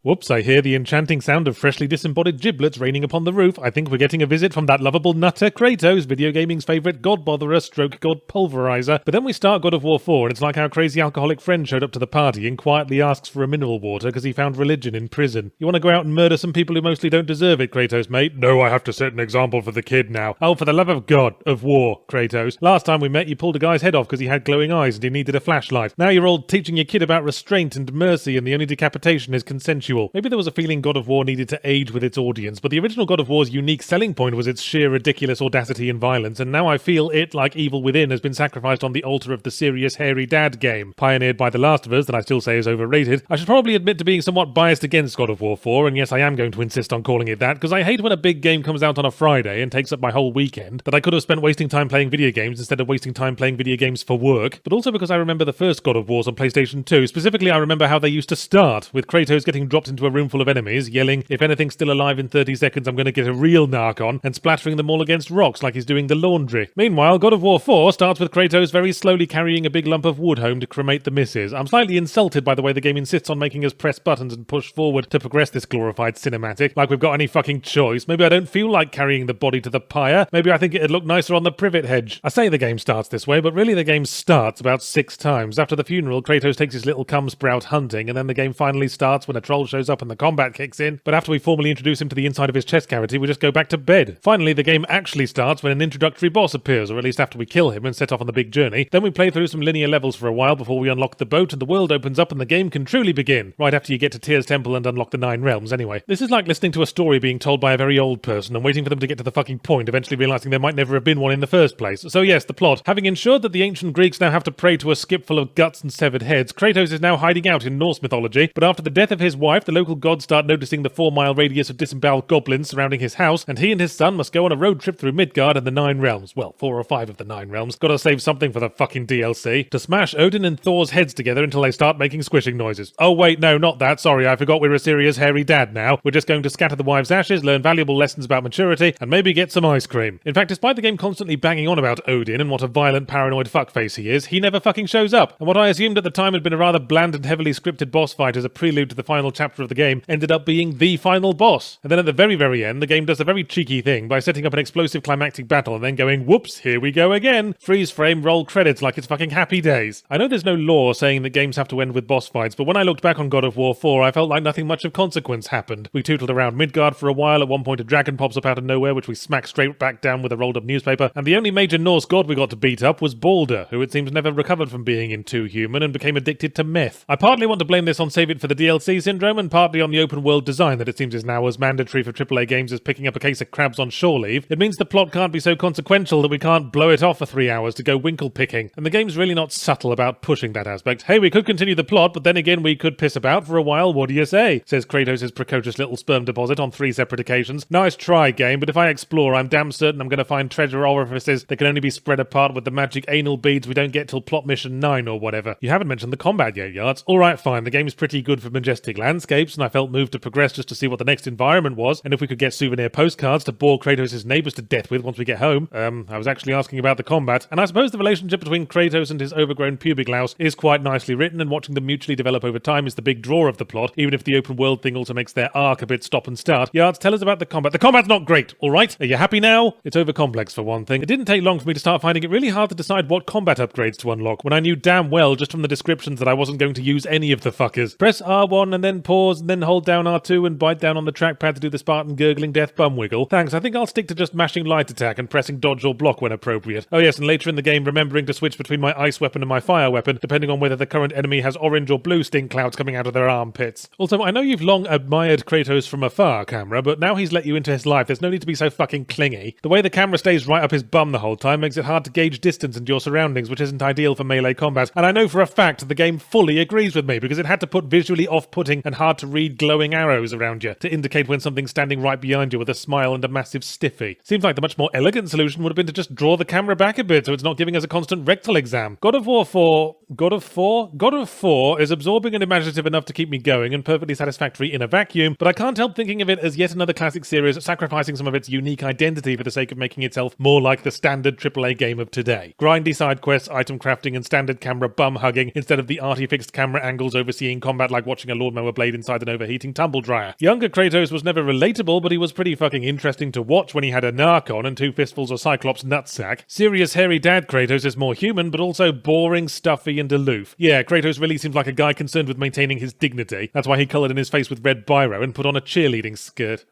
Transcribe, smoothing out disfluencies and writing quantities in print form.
Whoops, I hear the enchanting sound of freshly disembodied giblets raining upon the roof. I think we're getting a visit from that lovable nutter Kratos, video gaming's favourite god botherer stroke god pulverizer. But then we start God of War 4 and it's like our crazy alcoholic friend showed up to the party and quietly asks for a mineral water because he found religion in prison. You want to go out and murder some people who mostly don't deserve it, Kratos, mate? No, I have to set an example for the kid now. Oh, for the love of God, of war, Kratos. Last time we met you pulled a guy's head off because he had glowing eyes and he needed a flashlight. Now you're all teaching your kid about restraint and mercy and the only decapitation is consensual. Maybe there was a feeling God of War needed to age with its audience, but the original God of War's unique selling point was its sheer ridiculous audacity and violence, and now I feel it, like Evil Within, has been sacrificed on the altar of the serious hairy dad game. Pioneered by The Last of Us, that I still say is overrated, I should probably admit to being somewhat biased against God of War 4, and yes, I am going to insist on calling it that, because I hate when a big game comes out on a Friday and takes up my whole weekend, that I could have spent wasting time playing video games instead of wasting time playing video games for work, but also because I remember the first God of Wars on PlayStation 2. Specifically, I remember how they used to start, with Kratos getting dropped into a room full of enemies, yelling, "If anything's still alive in 30 seconds, I'm going to get a real narc on," and splattering them all against rocks like he's doing the laundry. Meanwhile, God of War 4 starts with Kratos very slowly carrying a big lump of wood home to cremate the missus. I'm slightly insulted by the way the game insists on making us press buttons and push forward to progress this glorified cinematic, like we've got any fucking choice. Maybe I don't feel like carrying the body to the pyre. Maybe I think it'd look nicer on the privet hedge. I say the game starts this way, but really the game starts about 6 times. After the funeral, Kratos takes his little cum sprout hunting, and then the game finally starts when a troll shows up and the combat kicks in, but after we formally introduce him to the inside of his chest cavity, we just go back to bed. Finally, the game actually starts when an introductory boss appears, or at least after we kill him and set off on the big journey. Then we play through some linear levels for a while before we unlock the boat and the world opens up and the game can truly begin. Right after you get to Tyr's Temple and unlock the 9 realms anyway. This is like listening to a story being told by a very old person and waiting for them to get to the fucking point, eventually realising there might never have been one in the first place. So yes, the plot. Having ensured that the ancient Greeks now have to pray to a skip full of guts and severed heads, Kratos is now hiding out in Norse mythology, but after the death of his wife, the local gods start noticing the 4-mile radius of disemboweled goblins surrounding his house, and he and his son must go on a road trip through Midgard and the 9 realms. Well, 4 or 5 of the 9 realms. Gotta save something for the fucking DLC. To smash Odin and Thor's heads together until they start making squishing noises. Oh wait, no, not that. Sorry, I forgot we're a serious hairy dad now. We're just going to scatter the wives' ashes, learn valuable lessons about maturity, and maybe get some ice cream. In fact, despite the game constantly banging on about Odin and what a violent, paranoid fuckface he is, he never fucking shows up. And what I assumed at the time had been a rather bland and heavily scripted boss fight as a prelude to the final chapter of the game ended up being the final boss. And then at the very, very end, the game does a very cheeky thing by setting up an explosive climactic battle and then going, whoops, here we go again. Freeze frame, roll credits like it's fucking Happy Days. I know there's no law saying that games have to end with boss fights, but when I looked back on God of War 4, I felt like nothing much of consequence happened. We tootled around Midgard for a while, at one point a dragon pops up out of nowhere which we smack straight back down with a rolled up newspaper, and the only major Norse god we got to beat up was Balder, who it seems never recovered from being in Too Human and became addicted to meth. I partly want to blame this on Save It for the DLC syndrome, and partly on the open world design that it seems is now as mandatory for AAA games as picking up a case of crabs on shore leave. It means the plot can't be so consequential that we can't blow it off for 3 hours to go winkle picking, and the game's really not subtle about pushing that aspect. Hey, we could continue the plot, but then again we could piss about for a while, what do you say? Says Kratos' precocious little sperm deposit on 3 separate occasions. Nice try, game, but if I explore, I'm damn certain I'm going to find treasure orifices that can only be spread apart with the magic anal beads we don't get till plot mission 9 or whatever. You haven't mentioned the combat yet, Yards. Alright, fine, the game's pretty good for majestic landscapes, and I felt moved to progress just to see what the next environment was, and if we could get souvenir postcards to bore Kratos' neighbours to death with once we get home. I was actually asking about the combat, and I suppose the relationship between Kratos and his overgrown pubic louse is quite nicely written, and watching them mutually develop over time is the big draw of the plot, even if the open world thing also makes their arc a bit stop and start. Yards, tell us about the combat. The combat's not great, alright? Are you happy now? It's over complex for one thing. It didn't take long for me to start finding it really hard to decide what combat upgrades to unlock, when I knew damn well just from the descriptions that I wasn't going to use any of the fuckers. Press R1 and then pause and then hold down R2 and bite down on the trackpad to do the Spartan gurgling death bum wiggle. Thanks, I think I'll stick to just mashing light attack and pressing dodge or block when appropriate. Oh yes, and later in the game remembering to switch between my ice weapon and my fire weapon, depending on whether the current enemy has orange or blue stink clouds coming out of their armpits. Also, I know you've long admired Kratos from afar, camera, but now he's let you into his life, there's no need to be so fucking clingy. The way the camera stays right up his bum the whole time makes it hard to gauge distance and your surroundings, which isn't ideal for melee combat, and I know for a fact the game fully agrees with me, because it had to put visually off-putting and hard-to-read glowing arrows around you to indicate when something's standing right behind you with a smile and a massive stiffy. Seems like the much more elegant solution would have been to just draw the camera back a bit so it's not giving us a constant rectal exam. God of War 4 is absorbing and imaginative enough to keep me going and perfectly satisfactory in a vacuum, but I can't help thinking of it as yet another classic series sacrificing some of its unique identity for the sake of making itself more like the standard AAA game of today. Grindy side quests, item crafting, and standard camera bum hugging instead of the arty fixed camera angles overseeing combat like watching a lawnmower blade inside an overheating tumble dryer. Younger Kratos was never relatable, but he was pretty fucking interesting to watch when he had a narc on and two fistfuls of Cyclops nutsack. Serious hairy dad Kratos is more human, but also boring, stuffy, and aloof. Yeah, Kratos really seems like a guy concerned with maintaining his dignity. That's why he coloured in his face with red biro and put on a cheerleading skirt.